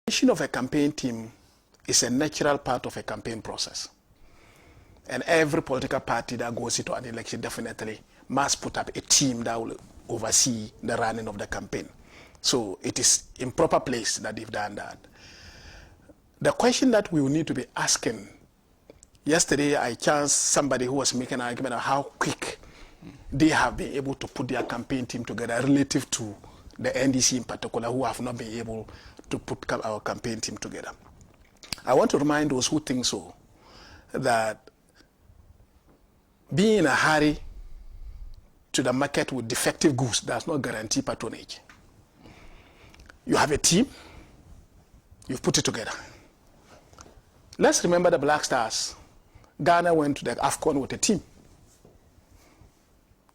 Formation of a campaign team is a natural part of a campaign process. And every political party that goes into an election definitely must put up a team that will oversee the running of the campaign. So it is in proper place that they've done that. The question that we will need to be asking, yesterday I chanced somebody who was making an argument of how quick they have been able to put their campaign team together relative to the NDC in particular, who have not been able to put our campaign team together. I want to remind those who think so that being in a hurry to the market with defective goods does not guarantee patronage. You have a team, you've put it together. Let's remember the Black Stars. Ghana went to the AFCON with a team.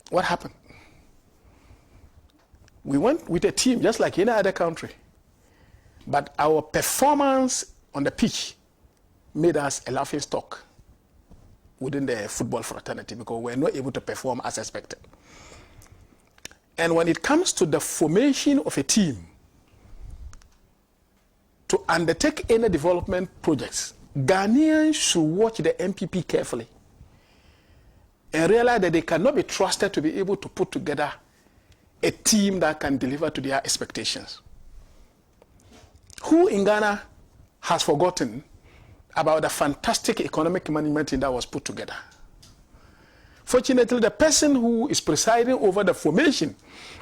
What happened? We went with a team just like any other country. But our performance on the pitch made us a laughing stock within the football fraternity because we were not able to perform as expected. And when it comes to the formation of a team to undertake any development projects, Ghanaians should watch the MPP carefully and realize that they cannot be trusted to be able to put together a team that can deliver to their expectations. Who in Ghana has forgotten about the fantastic economic management team that was put together? Fortunately, the person who is presiding over the formation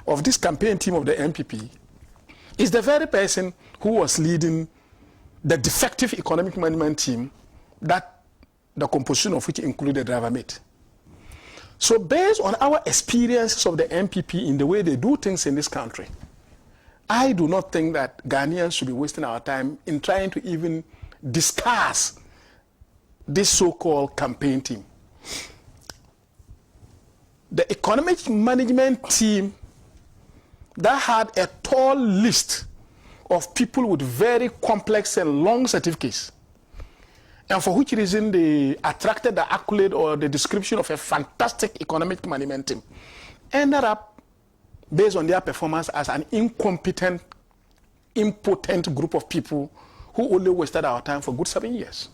of this campaign team of the MPP is the very person who was leading the defective economic management team that the composition of which included driver mate. So based on our experiences of the MPP in the way they do things in this country, I do not think that Ghanaians should be wasting our time in trying to even discuss this so-called campaign team. The economic management team that had a tall list of people with very complex and long certificates, and for which reason they attracted the accolade or the description of a fantastic economic management team, ended up, based on their performance, as an incompetent, impotent group of people who only wasted our time for good 7 years.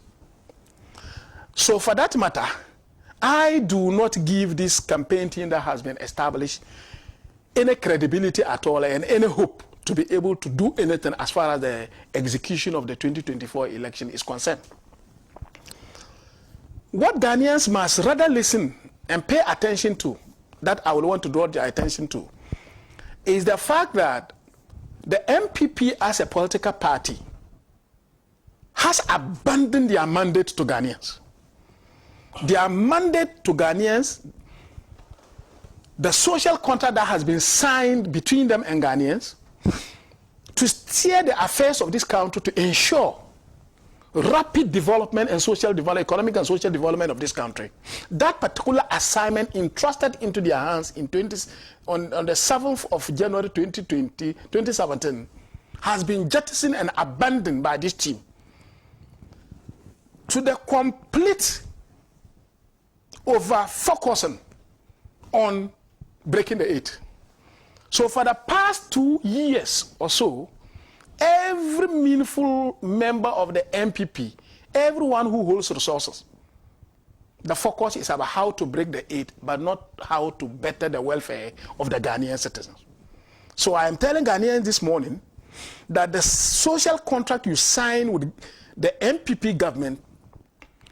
So for that matter, I do not give this campaign team that has been established any credibility at all and any hope to be able to do anything as far as the execution of the 2024 election is concerned. What Ghanaians must rather listen and pay attention to, that I will want to draw their attention to, is the fact that the MPP as a political party has abandoned their mandate to Ghanaians. Their mandate to Ghanaians, the social contract that has been signed between them and Ghanaians, to steer the affairs of this country to ensure rapid development and social development, economic and social development of this country. That particular assignment entrusted into their hands on the 7th of January 2017 has been jettisoned and abandoned by this team to the complete over-focusing on breaking the 8. So for the past 2 years or so, every meaningful member of the MPP, everyone who holds resources, the focus is about how to break the 8, but not how to better the welfare of the Ghanaian citizens. So I am telling Ghanaians this morning that the social contract you sign with the MPP government,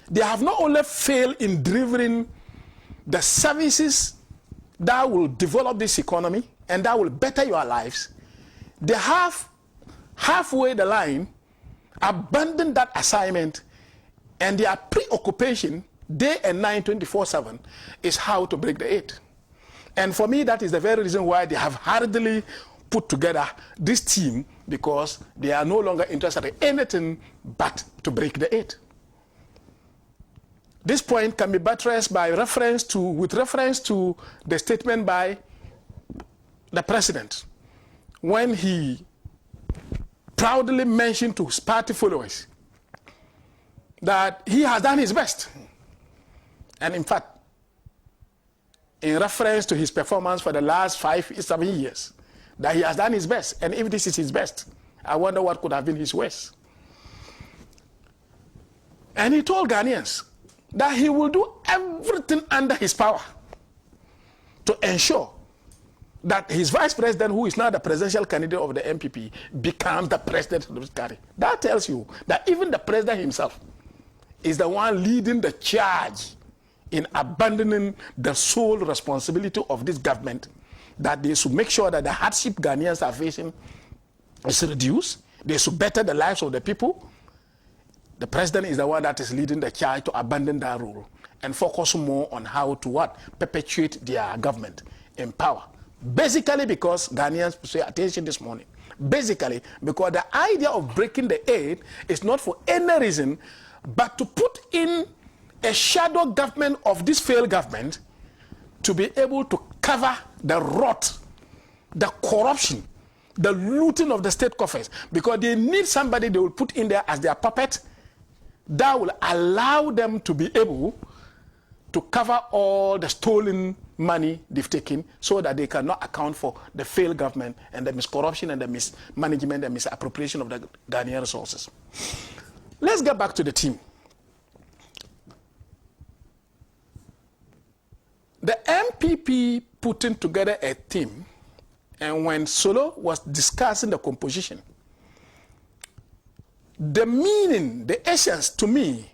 they have not only failed in delivering the services that will develop this economy and that will better your lives, they have halfway the line abandoned that assignment, and their preoccupation day and night 24/7 is how to break the 8. And for me, that is the very reason why they have hardly put together this team, because they are no longer interested in anything but to break the 8. This point can be buttressed with reference to the statement by the president when he proudly mentioned to his party followers that he has done his best. And in fact, in reference to his performance for the last 7 years, that he has done his best. And if this is his best, I wonder what could have been his words. And he told Ghanaians that he will do everything under his power to ensure that his vice president, who is now the presidential candidate of the MPP, becomes the president of this country. That tells you that even the president himself is the one leading the charge in abandoning the sole responsibility of this government, that they should make sure that the hardship Ghanaians are facing is reduced. They should better the lives of the people. The president is the one that is leading the charge to abandon that role and focus more on how to what? Perpetuate their government in power. Basically because Ghanaians pay attention this morning. Basically because the idea of breaking the aid is not for any reason but to put in a shadow government of this failed government to be able to cover the rot, the corruption, the looting of the state coffers, because they need somebody they will put in there as their puppet that will allow them to be able to cover all the stolen money they've taken so that they cannot account for the failed government and the miscorruption and the mismanagement and misappropriation of the Ghanaian resources. Let's get back to the team. The MPP putting together a team, and when Solo was discussing the composition, the meaning, the essence to me,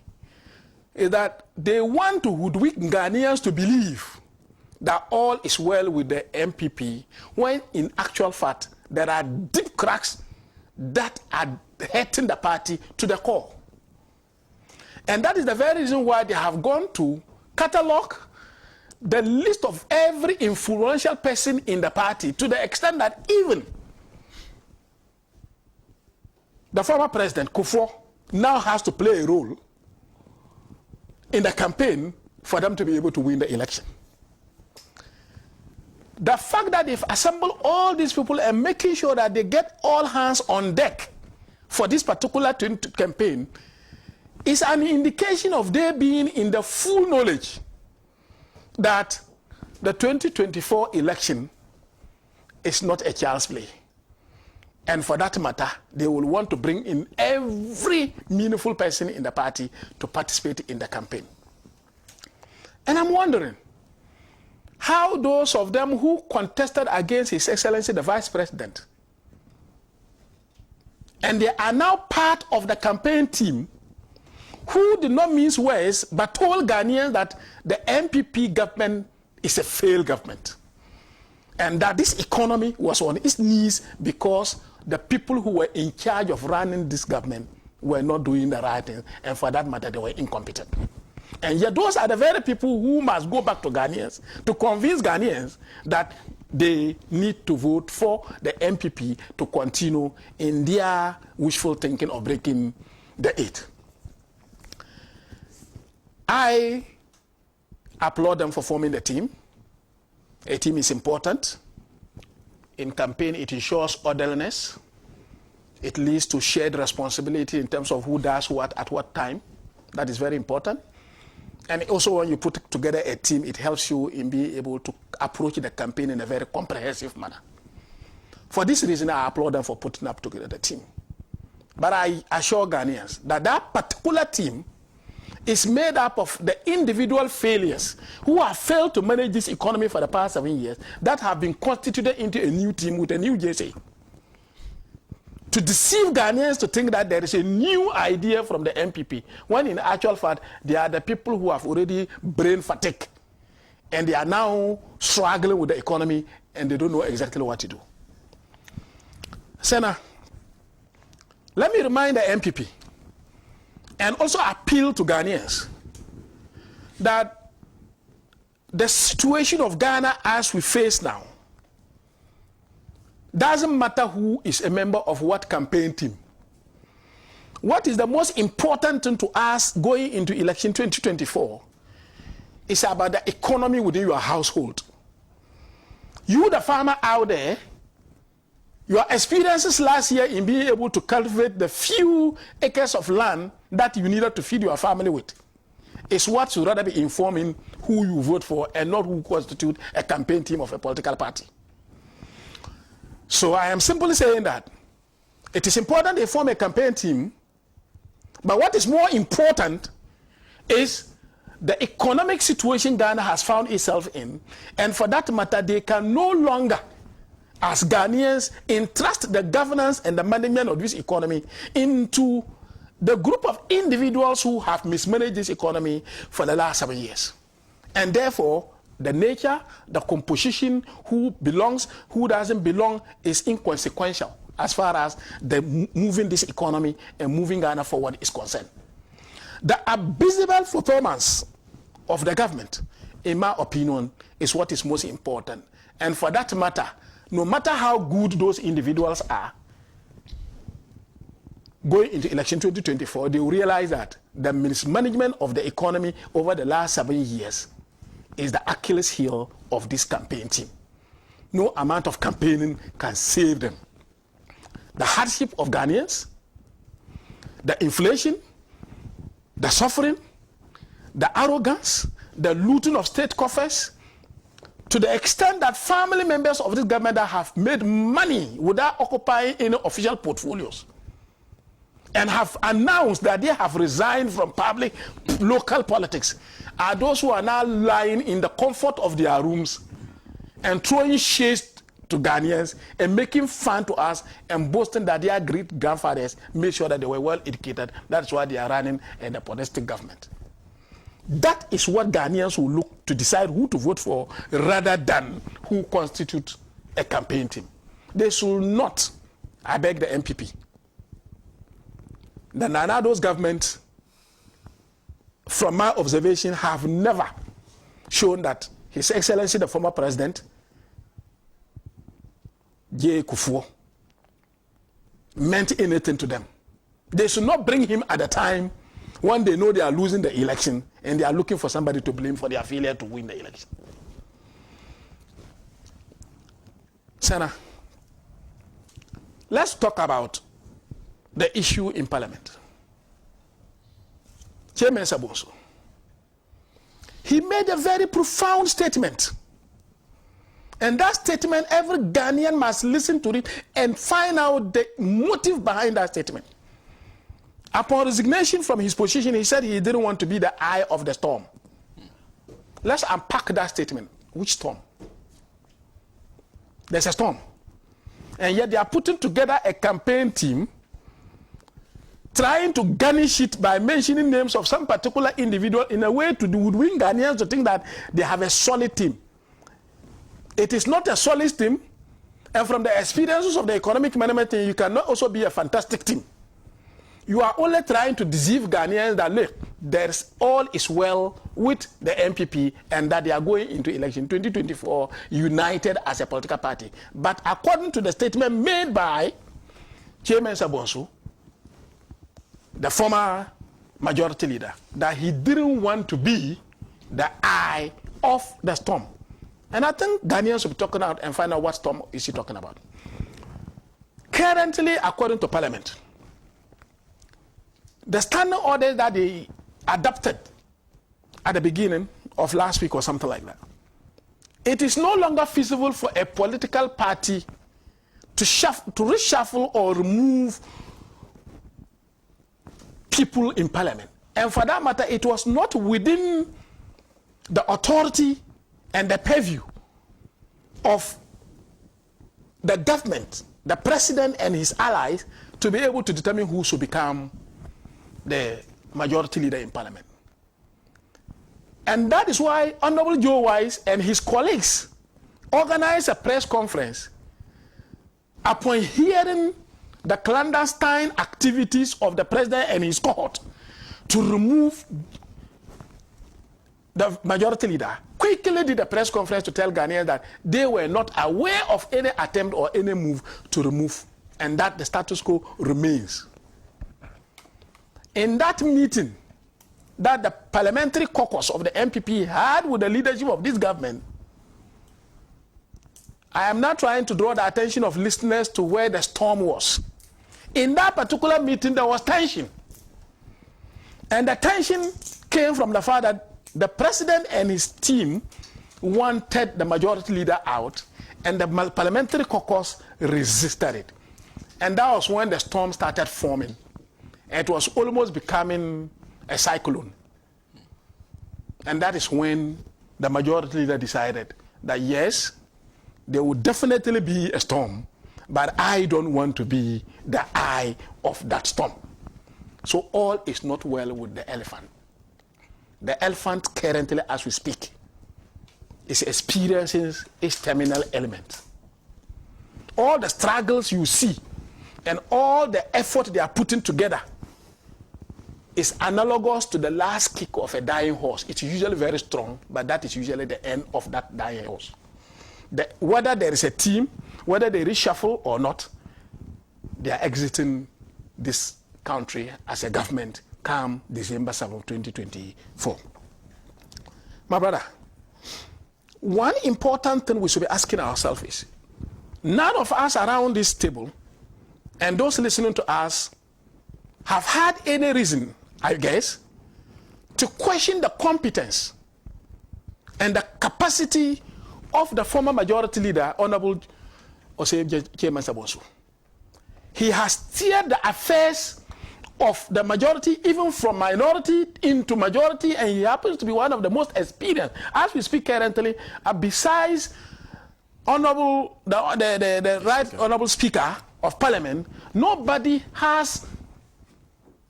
is that they want to hoodwink Ghanaians to believe that all is well with the MPP, when in actual fact there are deep cracks that are hurting the party to the core. And that is the very reason why they have gone to catalog the list of every influential person in the party, to the extent that even the former president, Kufuor, now has to play a role in the campaign for them to be able to win the election. The fact that they've assembled all these people and making sure that they get all hands on deck for this particular campaign is an indication of their being in the full knowledge that the 2024 election is not a child's play. And for that matter, they will want to bring in every meaningful person in the party to participate in the campaign. And I'm wondering how those of them who contested against His Excellency the Vice President, and they are now part of the campaign team, who did not mince words but told Ghanaians that the MPP government is a failed government, and that this economy was on its knees because the people who were in charge of running this government were not doing the right thing, and for that matter they were incompetent. And yet those are the very people who must go back to Ghanaians to convince Ghanaians that they need to vote for the MPP to continue in their wishful thinking of breaking the aid. I applaud them for forming the team. A team is important. In campaign, it ensures orderliness. It leads to shared responsibility in terms of who does what at what time. That is very important. And also, when you put together a team, it helps you in being able to approach the campaign in a very comprehensive manner. For this reason, I applaud them for putting up together the team. But I assure Ghanaians that that particular team is made up of the individual failures who have failed to manage this economy for the past 7 years that have been constituted into a new team with a new JC. To deceive Ghanaians to think that there is a new idea from the MPP, when in actual fact, they are the people who have already brain fatigue and they are now struggling with the economy and they don't know exactly what to do. Senna, let me remind the MPP and also appeal to Ghanaians that the situation of Ghana as we face now doesn't matter who is a member of what campaign team. What is the most important thing to us going into election 2024 is about the economy within your household. You, the farmer out there, your experiences last year in being able to cultivate the few acres of land that you needed to feed your family with is what should rather be informing who you vote for and not who constitute a campaign team of a political party. So I am simply saying that It is important they form a campaign team, but what is more important is the economic situation Ghana has found itself in, and for that matter, they can no longer, as Ghanaians, entrust the governance and the management of this economy into the group of individuals who have mismanaged this economy for the last 7 years. And therefore, the nature, the composition, who belongs, who doesn't belong, is inconsequential as far as the moving this economy and moving Ghana forward is concerned. The abysmal performance of the government, in my opinion, is what is most important. And for that matter, no matter how good those individuals are, going into election 2024, they will realize that the mismanagement of the economy over the last 7 years is the Achilles heel of this campaign team. No amount of campaigning can save them. The hardship of Ghanaians, the inflation, the suffering, the arrogance, the looting of state coffers, to the extent that family members of this government that have made money without occupying any official portfolios and have announced that they have resigned from public local politics are those who are now lying in the comfort of their rooms and throwing shades to Ghanaians and making fun to us and boasting that their great grandfathers made sure that they were well educated. That's why they are running a nepotistic government. That is what Ghanaians will look to decide who to vote for rather than who constitute a campaign team. They should not, I beg the MPP, the Nana Ado's government, from my observation, have never shown that His Excellency the former president, J. Kufuor, meant anything to them. They should not bring him at a time when they know they are losing the election and they are looking for somebody to blame for their failure to win the election. Sana, let's talk about the issue in Parliament. Chairman Sabonso, he made a very profound statement. And that statement, every Ghanaian must listen to it and find out the motive behind that statement. Upon resignation from his position, he said he didn't want to be the eye of the storm. Let's unpack that statement. Which storm? There's a storm. And yet they are putting together a campaign team trying to garnish it by mentioning names of some particular individual in a way to woodwin Ghanaians to think that they have a solid team. It is not a solid team, and from the experiences of the economic management team, you cannot also be a fantastic team. You are only trying to deceive Ghanaians that look, there's all is well with the MPP and that they are going into election 2024 united as a political party. But according to the statement made by Chairman Sabonso, the former majority leader, that he didn't want to be the eye of the storm. And I think Ghanaians should be talking out and find out what storm is he talking about. Currently, according to Parliament, the standing order that they adopted at the beginning of last week or something like that, it is no longer feasible for a political party to reshuffle or remove people in Parliament. And for that matter, it was not within the authority and the purview of the government, the president and his allies, to be able to determine who should become the majority leader in Parliament. And that is why Honorable Joe Wise and his colleagues organized a press conference upon hearing the clandestine activities of the president and his cohort to remove the majority leader. Quickly did a press conference to tell Ghanaians that they were not aware of any attempt or any move to remove, and that the status quo remains. In that meeting that the parliamentary caucus of the MPP had with the leadership of this government, I am not trying to draw the attention of listeners to where the storm was. In that particular meeting, there was tension. And the tension came from the fact that the president and his team wanted the majority leader out, and the parliamentary caucus resisted it. And that was when the storm started forming. It was almost becoming a cyclone. And that is when the majority leader decided that yes, there will definitely be a storm, but I don't want to be the eye of that storm. So all is not well with the elephant. The elephant currently, as we speak, is experiencing its terminal element. All the struggles you see and all the effort they are putting together is analogous to the last kick of a dying horse. It's usually very strong, but that is usually the end of that dying horse. Whether there is a team, whether they reshuffle or not, they are exiting this country as a government come December 7, 2024. My brother, one important thing we should be asking ourselves is, none of us around this table and those listening to us have had any reason, I guess, to question the competence and the capacity of the former majority leader, Honorable Chairman Sabosu. He has steered the affairs of the majority, even from minority into majority, and he happens to be one of the most experienced. As we speak currently, besides Honorable, the Right Honorable Speaker of Parliament, nobody has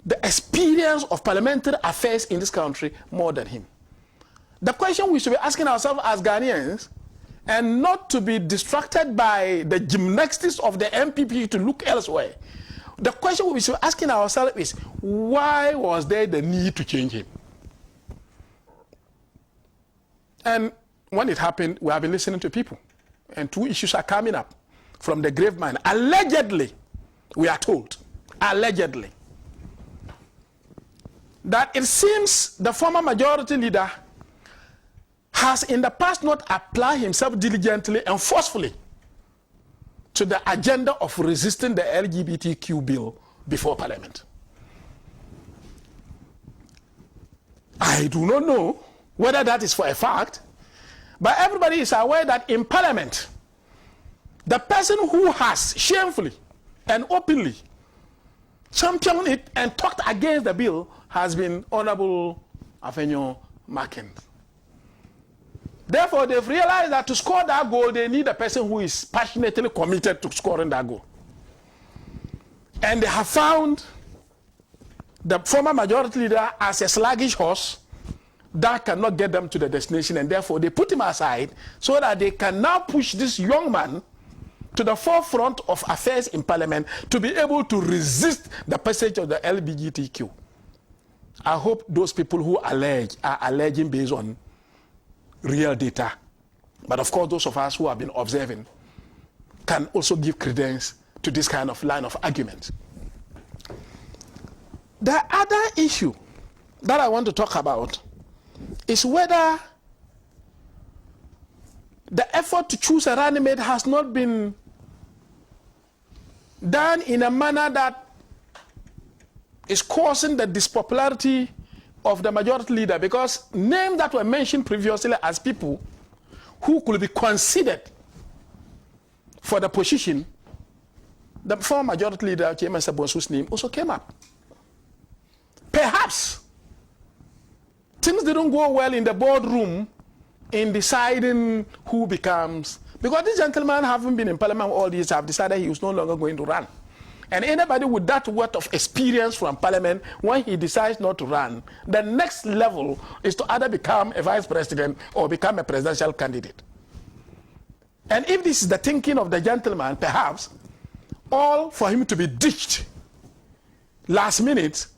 the experience of parliamentary affairs in this country more than him. The question we should be asking ourselves as Ghanaians, and not to be distracted by the gymnastics of the MPP to look elsewhere, the question we should be asking ourselves is, why was there the need to change him? And when it happened, we have been listening to people, and two issues are coming up from the grave mine. Allegedly, we are told, allegedly, that it seems the former majority leader has in the past not applied himself diligently and forcefully to the agenda of resisting the LGBTQ bill before Parliament. I do not know whether that is for a fact, but everybody is aware that in Parliament, the person who has shamefully and openly championed it and talked against the bill has been Honorable Afenyo Macken. Therefore, they've realized that to score that goal, they need a person who is passionately committed to scoring that goal. And they have found the former majority leader as a sluggish horse that cannot get them to the destination, and therefore they put him aside so that they can now push this young man to the forefront of affairs in Parliament to be able to resist the passage of the LGBTQ. I hope those people who allege are alleging based on real data. But of course, those of us who have been observing can also give credence to this kind of line of argument. The other issue that I want to talk about is whether the effort to choose a running mate has not been done in a manner that is causing the dispopularity of the majority leader, because names that were mentioned previously as people who could be considered for the position, the former majority leader, Chairman Sabosu's name, also came up. Perhaps things didn't go well in the boardroom in deciding who becomes, because this gentleman, having been in Parliament all these, have decided he was no longer going to run. And anybody with that worth of experience from Parliament, when he decides not to run, the next level is to either become a vice president or become a presidential candidate. And if this is the thinking of the gentleman, perhaps, all for him to be ditched last minute,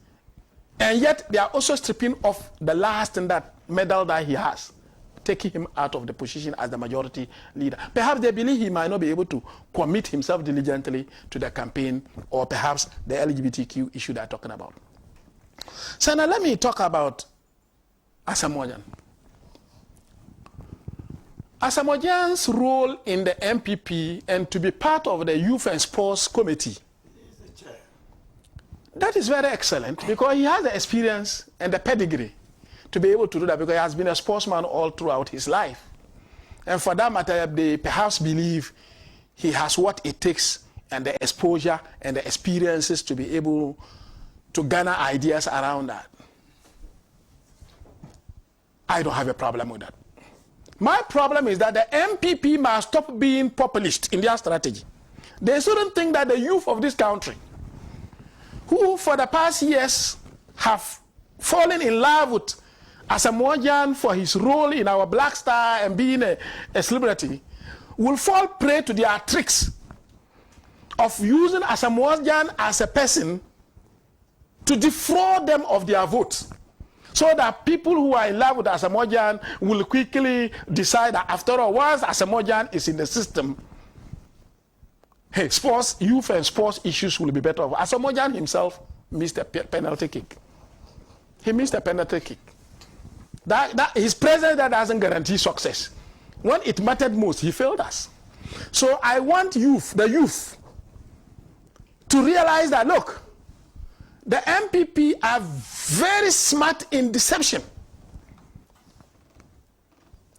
and yet they are also stripping off the last in that medal that he has, taking him out of the position as the majority leader. Perhaps they believe he might not be able to commit himself diligently to the campaign, or perhaps the LGBTQ issue they're talking about. So now let me talk about Asamoah. Asamoah's role in the MPP and to be part of the Youth and Sports Committee, that is very excellent, because he has the experience and the pedigree to be able to do that, because he has been a sportsman all throughout his life. And for that matter, they perhaps believe he has what it takes and the exposure and the experiences to be able to garner ideas around that. I don't have a problem with that. My problem is that the MPP must stop being populist in their strategy. They shouldn't think that the youth of this country, who for the past years have fallen in love with Asamoah Gyan for his role in our Black Star and being a celebrity, will fall prey to their tricks of using Asamoah Gyan as a person to defraud them of their votes. So that people who are in love with Asamoah Gyan will quickly decide that after all, once Asamoah Gyan is in the system, hey, sports, youth and sports issues will be better off. Asamoah Gyan himself missed a penalty kick. He missed a penalty kick. His presence that doesn't guarantee success. When it mattered most, he failed us. So I want the youth, to realize that, look, the MPP are very smart in deception,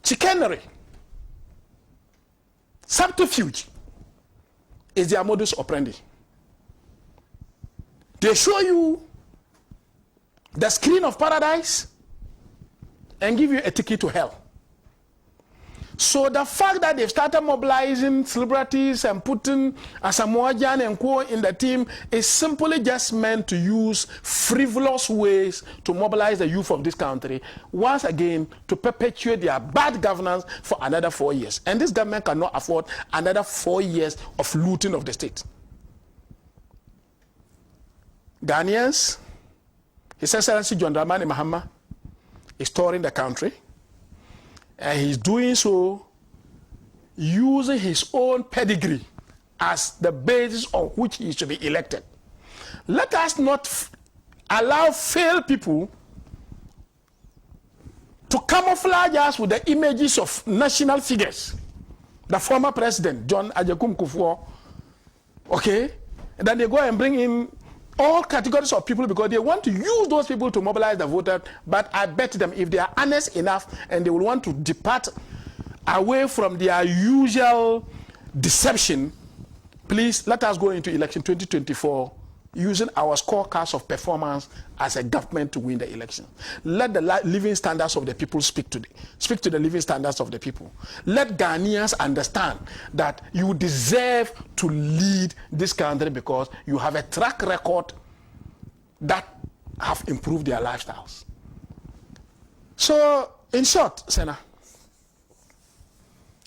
chicanery, subterfuge is their modus operandi. They show you the screen of paradise and give you a ticket to hell. So the fact that they've started mobilizing celebrities and putting Asamoah Gyan and Co in the team is simply just meant to use frivolous ways to mobilize the youth of this country, once again to perpetuate their bad governance for another 4 years. And this government cannot afford another 4 years of looting of the state. Ghanaians, His Excellency John Dramani Mahama is touring the country. And he's doing so using his own pedigree as the basis on which he should be elected. Let us not allow failed people to camouflage us with the images of national figures. The former president, John Ajakum Kufuor, okay? And then they go and bring in all categories of people because they want to use those people to mobilize the voters. But I bet them, if they are honest enough and they will want to depart away from their usual deception, please let us go into election 2024 using our scorecards of performance as a government to win the election. Let the living standards of the people speak to the living standards of the people. Let Ghanaians understand that you deserve to lead this country because you have a track record that have improved their lifestyles. So, in short, Senna,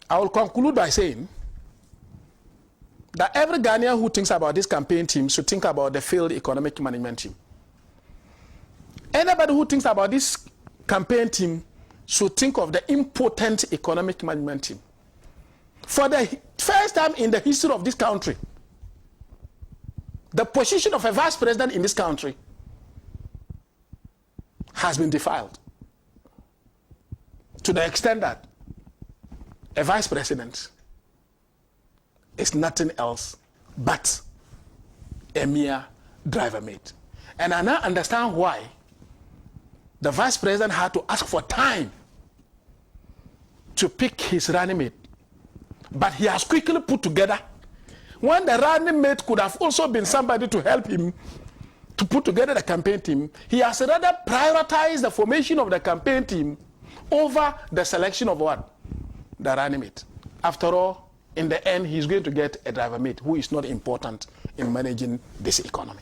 I will conclude by saying that every Ghanaian who thinks about this campaign team should think about the failed economic management team. Anybody who thinks about this campaign team should think of the impotent economic management team. For the first time in the history of this country, the position of a vice president in this country has been defiled to the extent that a vice president is nothing else but a mere driver mate. And I now understand why the vice president had to ask for time to pick his running mate. But he has quickly put together, when the running mate could have also been somebody to help him to put together the campaign team, he has rather prioritized the formation of the campaign team over the selection of what? The running mate. After all, in the end, he's going to get a driver mate who is not important in managing this economy.